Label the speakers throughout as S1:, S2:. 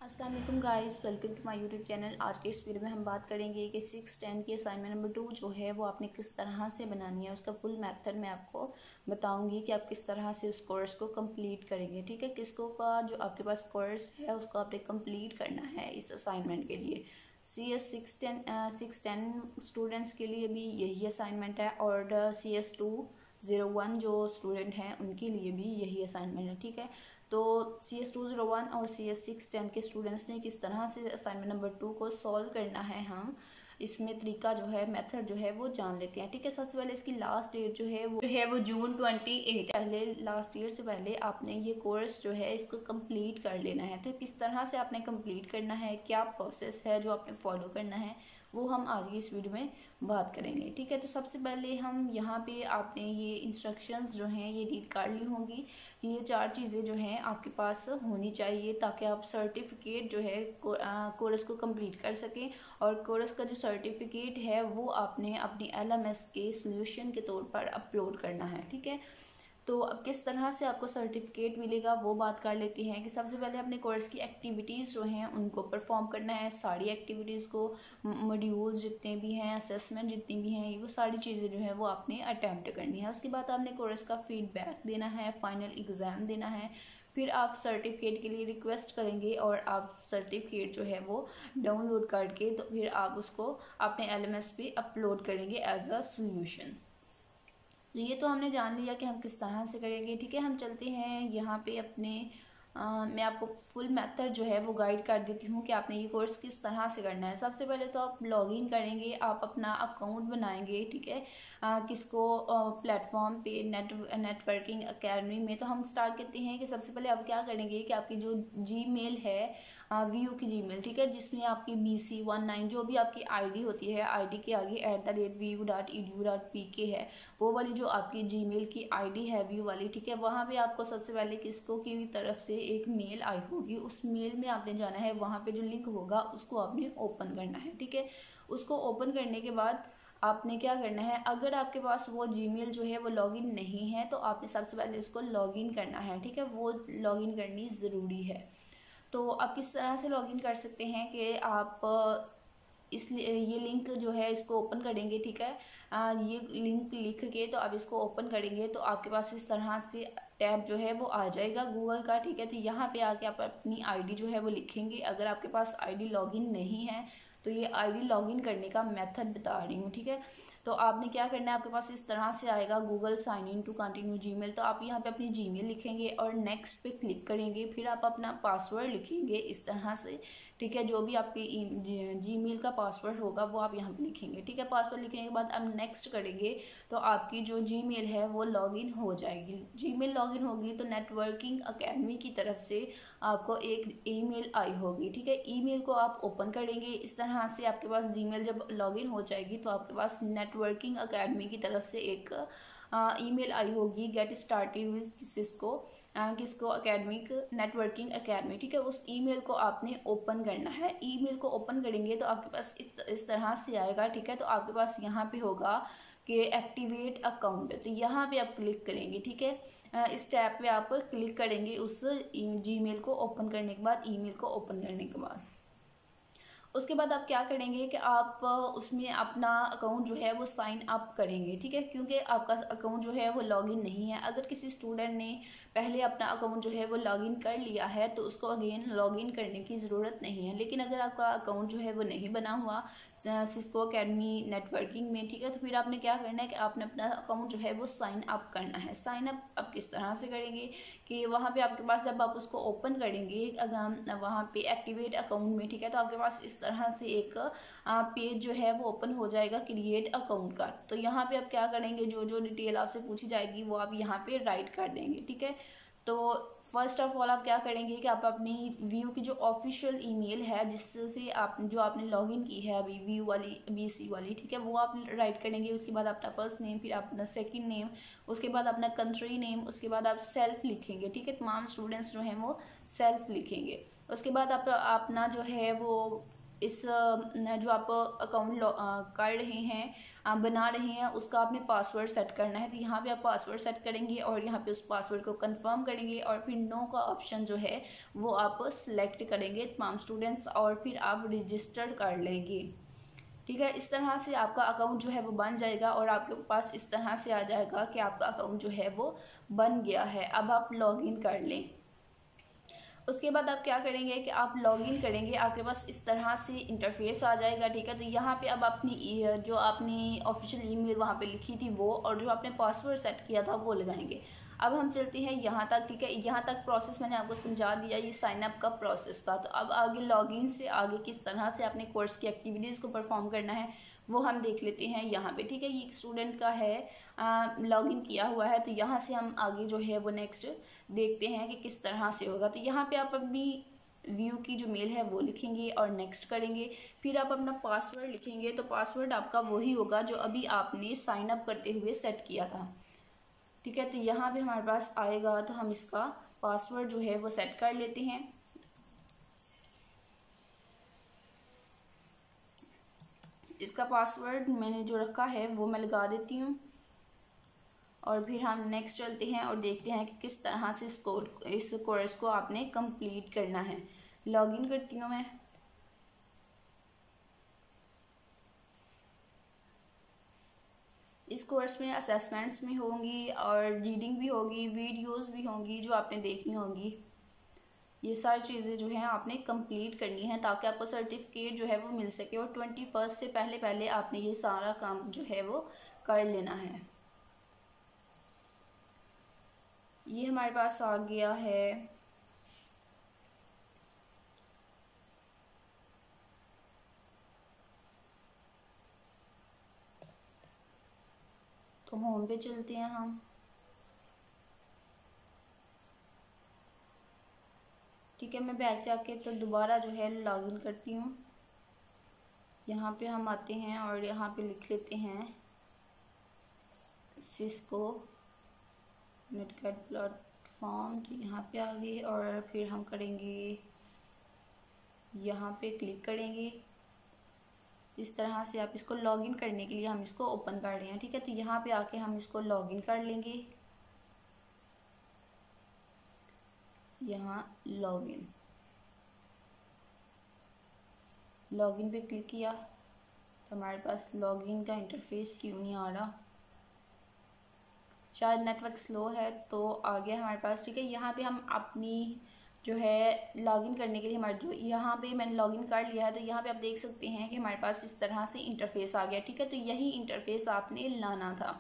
S1: अस्सलाम वालेकुम guys, welcome to my YouTube channel. आज के इस वीडियो में हम बात करेंगे कि 6-10 की असाइनमेंट नंबर 2 जो है वो आपने किस तरह से बनानी है। उसका फुल मेथड मैं आपको बताऊंगी कि आप किस तरह से उस कोर्स को कंप्लीट करेंगे। ठीक है, किसको का जो आपके पास कोर्स है उसको आपने कंप्लीट करना है इस असाइनमेंट के लिए। CS 610 स्टूडेंट्स के लिए भी यही असाइनमेंट है और CS 201 जो स्टूडेंट हैं उनके लिए भी यही असाइनमेंट है। ठीक है, तो CS 201 और CS 610 के स्टूडेंट्स ने किस तरह से असाइनमेंट नंबर 2 को सॉल्व करना है, हम इसमें तरीका जो है मेथड जो है वो जान लेते हैं। ठीक है, सबसे पहले इसकी लास्ट डेट जो है वो जून 28। पहले लास्ट ईयर से पहले आपने ये कोर्स जो है इसको कंप्लीट कर लेना है। तो किस तरह से आपने कंप्लीट करना है, क्या प्रोसेस है जो आपने फॉलो करना है, वो हम आज की इस वीडियो में बात करेंगे। ठीक है, तो सबसे पहले हम यहाँ पे आपने ये इंस्ट्रक्शंस जो हैं ये रीड कर ली होंगी कि ये 4 चीज़ें जो हैं आपके पास होनी चाहिए ताकि आप सर्टिफिकेट जो है कोर्स को कंप्लीट कर सकें। और कोर्स का जो सर्टिफिकेट है वो आपने अपनी LMS के सोल्यूशन के तौर पर अपलोड करना है। ठीक है, तो अब किस तरह से आपको सर्टिफिकेट मिलेगा वो बात कर लेते हैं कि सबसे पहले अपने कोर्स की एक्टिविटीज़ जो हैं उनको परफॉर्म करना है। सारी एक्टिविटीज़ को, मॉड्यूल्स जितने भी हैं, असेसमेंट जितनी भी हैं, वो सारी चीज़ें जो है वो आपने अटैम्प्ट करनी है। उसके बाद आपने कोर्स का फीडबैक देना है, फाइनल एग्ज़ाम देना है, फिर आप सर्टिफिकेट के लिए रिक्वेस्ट करेंगे और आप सर्टिफिकेट जो है वो डाउनलोड करके तो फिर आप उसको अपने LMS पे अपलोड करेंगे एज अ सोल्यूशन। तो ये तो हमने जान लिया कि हम किस तरह से करेंगे। ठीक है, हम चलते हैं यहाँ पे अपने मैं आपको फुल मेथड जो है वो गाइड कर देती हूँ कि आपने ये कोर्स किस तरह से करना है। सबसे पहले तो आप लॉगिन करेंगे, आप अपना अकाउंट बनाएंगे। ठीक है, किसको प्लेटफॉर्म पे नेटवर्किंग एकेडमी में। तो हम स्टार्ट करते हैं कि सबसे पहले आप क्या करेंगे कि आपकी जो जीमेल है, VU की जीमेल, ठीक है, जिसमें आपकी BC19 जो भी आपकी ID होती है, ID के आगे @vu.edu.pk है, वो वाली जो आपकी जीमेल की ID है व्यू वाली। ठीक है, वहाँ पे आपको सबसे पहले किसको की तरफ से एक मेल आई होगी, उस मेल में आपने जाना है, वहाँ पे जो लिंक होगा उसको आपने ओपन करना है। ठीक है, उसको ओपन करने के बाद आपने क्या करना है, अगर आपके पास वो जीमेल जो है वो लॉगिन नहीं है तो आपने सबसे पहले उसको लॉगिन करना है। ठीक है, वो लॉगिन करनी ज़रूरी है। तो आप किस तरह से लॉगिन कर सकते हैं कि आप इसलिए ये लिंक जो है इसको ओपन करेंगे। ठीक है, ये लिंक लिख के तो आप इसको ओपन करेंगे तो आपके पास इस तरह से टैब जो है वो आ जाएगा गूगल का। ठीक है, तो यहाँ पे आके आप अपनी ID जो है वो लिखेंगे। अगर आपके पास ID लॉगिन नहीं है तो ये ID लॉगिन करने का मेथड बता रही हूँ। ठीक है, तो आपने क्या करना है, आपके पास इस तरह से आएगा Google sign in to continue Gmail. तो आप यहाँ पे अपनी जीमेल लिखेंगे और नेक्स्ट पे क्लिक करेंगे, फिर आप अपना पासवर्ड लिखेंगे इस तरह से। ठीक है, जो भी आपकी जीमेल का पासवर्ड होगा वो आप यहाँ पे लिखेंगे। ठीक है, पासवर्ड लिखने के बाद आप नेक्स्ट करेंगे तो आपकी जो जीमेल है वो लॉगिन हो जाएगी। जीमेल लॉगिन होगी तो नेटवर्किंग एकेडमी की तरफ से आपको एक ईमेल आई होगी। ठीक है, ईमेल को आप ओपन करेंगे इस तरह से। आपके पास जीमेल जब लॉगिन हो जाएगी तो आपके पास नेटवर्किंग एकेडमी की तरफ से एक ईमेल आई होगी, गेट स्टार्टेड विद किसको एकेडमिक नेटवर्किंग एकेडमी। ठीक है, उस ईमेल को आपने ओपन करना है। ईमेल को ओपन करेंगे तो आपके पास इस तरह से आएगा। ठीक है, तो आपके पास यहाँ पे होगा कि एक्टिवेट अकाउंट, तो यहाँ पे आप क्लिक करेंगे। ठीक है, इस टैब पे आप क्लिक करेंगे उस जीमेल को ओपन करने के बाद, ईमेल को ओपन करने के बाद। उसके बाद आप क्या करेंगे कि आप उसमें अपना अकाउंट जो है वो साइन अप करेंगे। ठीक है, क्योंकि आपका अकाउंट जो है वो लॉगिन नहीं है। अगर किसी स्टूडेंट ने पहले अपना अकाउंट जो है वो लॉगिन कर लिया है तो उसको अगेन लॉगिन करने की ज़रूरत नहीं है। लेकिन अगर आपका अकाउंट जो है वो नहीं बना हुआ सिस्को एकेडमी नेटवर्किंग में, ठीक है, तो फिर आपने क्या करना है कि आपने अपना अकाउंट जो है वो साइन अप करना है। साइन अप आप किस तरह से करेंगे कि वहाँ पे आपके पास जब आप उसको ओपन करेंगे वहाँ पे एक्टिवेट अकाउंट में, ठीक है, तो आपके पास इस तरह से एक पेज जो है वो ओपन हो जाएगा क्रिएट अकाउंट का। तो यहाँ पे आप क्या करेंगे, जो जो डिटेल आपसे पूछी जाएगी वो आप यहाँ पे राइट कर देंगे। ठीक है, तो फर्स्ट ऑफ ऑल आप क्या करेंगे कि आप अपनी व्यू की जो ऑफिशियल ईमेल है जिससे आप जो आपने लॉगिन की है अभी व्यू वाली BC वाली, ठीक है, वो आप राइट करेंगे। उसके बाद अपना फर्स्ट नेम, फिर अपना सेकंड नेम, उसके बाद अपना कंट्री नेम, उसके बाद आप सेल्फ लिखेंगे। ठीक है, तमाम स्टूडेंट्स जो हैं वो सेल्फ लिखेंगे। उसके बाद आप अपना जो है वो इस जो आप अकाउंट कर रहे हैं, बना रहे हैं, उसका आपने पासवर्ड सेट करना है। तो यहाँ पे आप पासवर्ड सेट करेंगे और यहाँ पे उस पासवर्ड को कंफर्म करेंगे और फिर नो का ऑप्शन जो है वो आप सिलेक्ट करेंगे तमाम स्टूडेंट्स, और फिर आप रजिस्टर कर लेंगे। ठीक है, इस तरह से आपका अकाउंट जो है वो बन जाएगा और आपके पास इस तरह से आ जाएगा कि आपका अकाउंट जो है वो बन गया है। अब आप लॉगिन कर लें। उसके बाद आप क्या करेंगे कि आप लॉगिन करेंगे, आपके पास इस तरह से इंटरफेस आ जाएगा। ठीक है, तो यहाँ पे अब अपनी जो आपने ऑफिशियल ईमेल वहाँ पे लिखी थी वो, और जो आपने पासवर्ड सेट किया था वो लगाएंगे। अब हम चलते हैं यहाँ तक। ठीक है, यहाँ तक प्रोसेस मैंने आपको समझा दिया, ये साइन अप का प्रोसेस था। तो अब आगे लॉगिन से आगे किस तरह से अपने कोर्स की एक्टिविटीज़ को परफॉर्म करना है वो हम देख लेते हैं यहाँ पे। ठीक है, ये एक स्टूडेंट का है, लॉगिन किया हुआ है। तो यहाँ से हम आगे जो है वो नेक्स्ट देखते हैं कि किस तरह से होगा। तो यहाँ पे आप अपनी व्यू की जो मेल है वो लिखेंगे और नेक्स्ट करेंगे। फिर आप अपना पासवर्ड लिखेंगे। तो पासवर्ड आपका वही होगा जो अभी आपने साइन अप करते हुए सेट किया था। ठीक है, तो यहाँ पे हमारे पास आएगा, तो हम इसका पासवर्ड जो है वो सेट कर लेते हैं। इसका पासवर्ड मैंने जो रखा है वो मैं लगा देती हूँ और फिर हम नेक्स्ट चलते हैं और देखते हैं कि किस तरह से इस कोर्स को आपने कंप्लीट करना है। लॉगिन करती हूँ मैं। इस कोर्स में असेसमेंट्स भी होंगी और रीडिंग भी होगी, वीडियोस भी होंगी जो आपने देखनी होंगी। ये सारी चीज़ें जो हैं आपने कंप्लीट करनी है ताकि आपको सर्टिफिकेट जो है वो मिल सके, और 21 से पहले पहले आपने ये सारा काम जो है वो कर लेना है। ये हमारे पास आ गया है। तो होम पे चलते हैं हम। ठीक है, मैं बैक जाके तो दोबारा जो है लॉगिन करती हूँ। यहाँ पे हम आते हैं और यहाँ पे लिख लेते हैं सिस्को नेटकैट प्लेटफॉर्म। तो यहाँ पे आ गए और फिर हम करेंगे, यहाँ पे क्लिक करेंगे। इस तरह से आप इसको लॉगिन करने के लिए हम इसको ओपन कर रहे हैं। ठीक है, तो यहाँ पे आके हम इसको लॉगिन कर लेंगे। यहाँ लॉगिन पे क्लिक किया तो हमारे पास लॉगिन का इंटरफेस क्यों नहीं आ रहा, शायद नेटवर्क स्लो है। तो आ गया हमारे पास। ठीक है, यहाँ पे हम अपनी जो है लॉगिन करने के लिए हमारे जो यहाँ पे मैंने लॉगिन कर लिया है, तो यहाँ पे आप देख सकते हैं कि हमारे पास इस तरह से इंटरफेस आ गया। ठीक है, तो यही इंटरफेस आपने लाना था।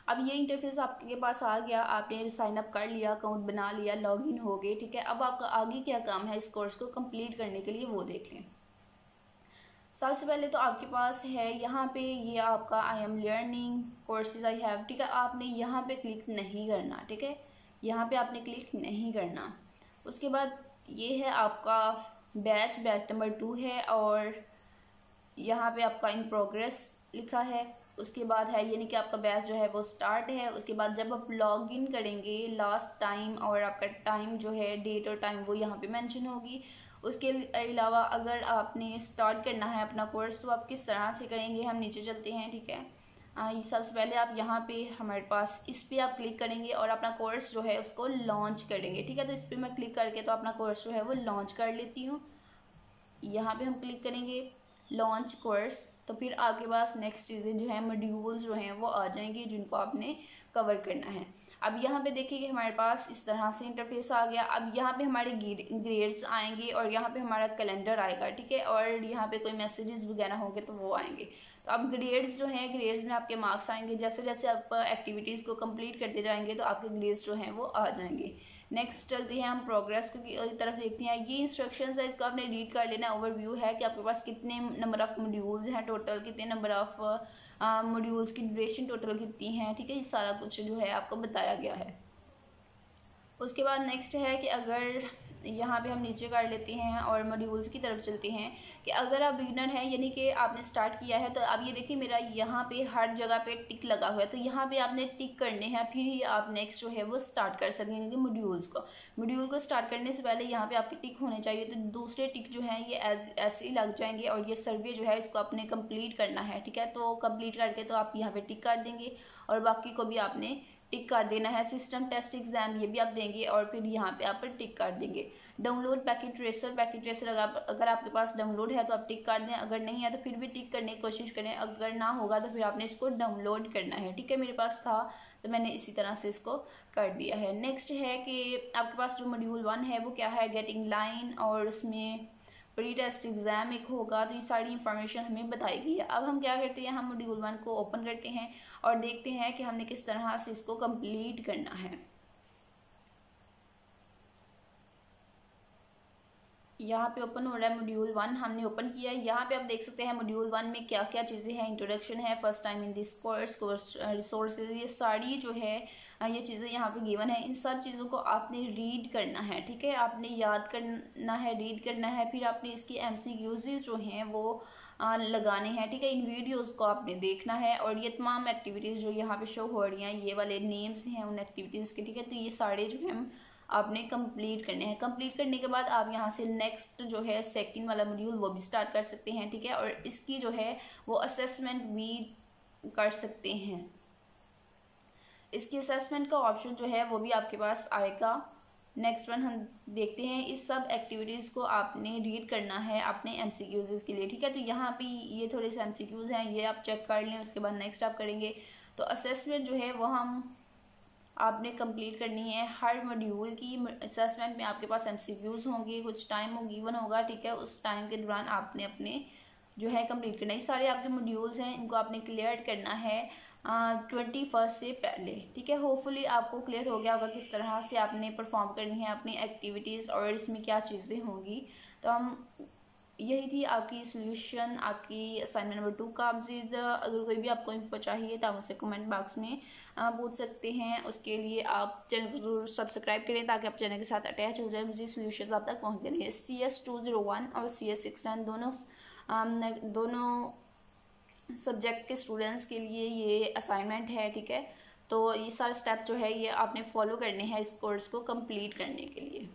S1: अब ये इंटरफेस आपके पास आ गया, आपने साइन अप कर लिया, अकाउंट बना लिया, लॉगिन हो गए। ठीक है, अब आपका आगे क्या काम है इस कोर्स को कंप्लीट करने के लिए वो देख लें। सबसे पहले तो आपके पास है यहाँ पे ये आपका I am learning courses I have. ठीक है, आपने यहाँ पे क्लिक नहीं करना। ठीक है, यहाँ पे आपने क्लिक नहीं करना। उसके बाद ये है आपका बैच नंबर 2 है और यहाँ पे आपका इन प्रोग्रेस लिखा है। उसके बाद है यानी कि आपका बैच जो है वो स्टार्ट है। उसके बाद जब आप लॉगिन करेंगे लास्ट टाइम और आपका टाइम जो है डेट और टाइम वो यहाँ पे मेंशन होगी। उसके अलावा अगर आपने स्टार्ट करना है अपना कोर्स तो आप किस तरह से करेंगे, हम नीचे चलते हैं। ठीक है, सबसे पहले आप यहाँ पे हमारे पास इस पर आप क्लिक करेंगे और अपना कोर्स जो है उसको लॉन्च करेंगे। ठीक है, तो इस पर मैं क्लिक करके तो अपना कोर्स जो है वो लॉन्च कर लेती हूँ। यहाँ पे हम क्लिक करेंगे लॉन्च कोर्स, तो फिर आपके पास नेक्स्ट चीज़ें जो है मॉड्यूल्स जो हैं वो आ जाएंगी जिनको आपने कवर करना है। अब यहाँ पे देखिए कि हमारे पास इस तरह से इंटरफेस आ गया। अब यहाँ पे हमारे ग्रेड्स आएंगे और यहाँ पे हमारा कैलेंडर आएगा। ठीक है, और यहाँ पे कोई मैसेजेस वगैरह होंगे तो वो आएंगे। तो अब ग्रेड्स जो हैं, ग्रेड्स में आपके मार्क्स आएंगे। जैसे जैसे आप एक्टिविटीज़ को कंप्लीट करते जाएंगे तो आपके ग्रेड्स जो हैं वो आ जाएंगे। नेक्स्ट चलते हैं हम प्रोग्रेस की तरफ देखते हैं। ये इंस्ट्रक्शंस है, इसको आपने रीड कर लेना। ओवरव्यू है कि आपके पास कितने नंबर ऑफ़ मॉड्यूल्स हैं टोटल, कितने नंबर ऑफ़ मॉड्यूल्स की ड्यूरेशन टोटल कितनी है। ठीक है, ये सारा कुछ जो है आपको बताया गया है। उसके बाद नेक्स्ट है कि अगर यहाँ पे हम नीचे कर लेते हैं और मॉड्यूल्स की तरफ चलते हैं कि अगर आप बिगिनर हैं यानी कि आपने स्टार्ट किया है, तो अब ये देखिए मेरा यहाँ पे हर जगह पे टिक लगा हुआ है, तो यहाँ पे आपने टिक करने हैं, फिर ही आप नेक्स्ट जो है वो स्टार्ट कर सकेंगे कि मॉड्यूल को स्टार्ट करने से पहले यहाँ पे आपके टिक होने चाहिए। तो दूसरे टिक जो हैं ये ऐसे ही लग जाएंगे और ये सर्वे जो है इसको आपने कंप्लीट करना है, ठीक है। तो कंप्लीट करके तो आप यहाँ पे टिक कर देंगे और बाकी को भी आपने टिक कर देना है। सिस्टम टेस्ट एग्जाम ये भी आप देंगे और फिर यहाँ पे आप टिक कर देंगे। डाउनलोड पैकेट ट्रेसर अगर आपके पास डाउनलोड है तो आप टिक कर दें, अगर नहीं है तो फिर भी टिक करने की कोशिश करें, अगर ना होगा तो फिर आपने इसको डाउनलोड करना है, ठीक है। मेरे पास था तो मैंने इसी तरह से इसको कर दिया है। नेक्स्ट है कि आपके पास जो मॉड्यूल 1 है वो क्या है, गेटिंग लाइन, और उसमें प्री टेस्ट एग्जाम एक होगा, तो ये सारी इंफॉर्मेशन हमें बताई गई है। अब हम क्या करते हैं, हम मॉड्यूल 1 को ओपन करते हैं और देखते हैं कि हमने किस तरह से इसको कंप्लीट करना है। यहाँ पे ओपन हो रहा है मॉड्यूल 1, हमने ओपन किया है। यहाँ पे आप देख सकते हैं मॉड्यूल 1 में क्या क्या चीज़ें हैं। इंट्रोडक्शन है, first time in this course resources, ये सारी जो है ये चीज़ें यहाँ पे गिवन है। इन सब चीज़ों को आपने रीड करना है, ठीक है, आपने याद करना है, रीड करना है, फिर आपने इसकी MCQs जो हैं वो लगाने हैं, ठीक है। इन वीडियोस को आपने देखना है और ये तमाम एक्टिविटीज़ जो यहाँ पे शो हो रही हैं, ये वाले नेम्स हैं उन एक्टिविटीज़ के, ठीक है। तो ये सारे जो हैं आपने कंप्लीट करने हैं। कंप्लीट करने के बाद आप यहाँ से नेक्स्ट जो है सेकंड वाला मॉड्यूल वो भी स्टार्ट कर सकते हैं, ठीक है। और इसकी जो है वो असेसमेंट भी कर सकते हैं। इसकी असेसमेंट का ऑप्शन जो है वो भी आपके पास आएगा। नेक्स्ट वन हम देखते हैं। इस सब एक्टिविटीज़ को आपने रीड करना है अपने MCQs के लिए, ठीक है। तो यहाँ पे ये थोड़े से MCQs हैं, ये आप चेक कर लें, उसके बाद नेक्स्ट आप करेंगे। तो असेसमेंट जो है वो आपने कंप्लीट करनी है। हर मॉड्यूल की असेसमेंट में आपके पास MCQs होंगे, कुछ टाइम गिवन होगा, ठीक है। उस टाइम के दौरान आपने अपने जो है कंप्लीट करना है। ये सारे आपके मॉड्यूल्स हैं, इनको आपने क्लियर करना है 21 से पहले, ठीक है। होपफुली आपको क्लियर हो गया होगा किस तरह से आपने परफॉर्म करनी है अपनी एक्टिविटीज़ और इसमें क्या चीज़ें होंगी। तो हम यही थी आपकी सोल्यूशन, आपकी असाइनमेंट नंबर 2 का। मज़ीद अगर कोई भी आपको इन्फो चाहिए तो आप मुझसे कमेंट बॉक्स में पूछ सकते हैं। उसके लिए आप चैनल को जरूर सब्सक्राइब करें ताकि आप चैनल के साथ अटैच हो जाए, मुझे सोल्यूशन आप तक पहुँचते रहें। CS 201 और CS 69 दोनों सब्जेक्ट के स्टूडेंट्स के लिए ये असाइनमेंट है, ठीक है। तो ये सारे स्टेप जो है ये आपने फॉलो करने हैं इस कोर्स को कंप्लीट करने के लिए।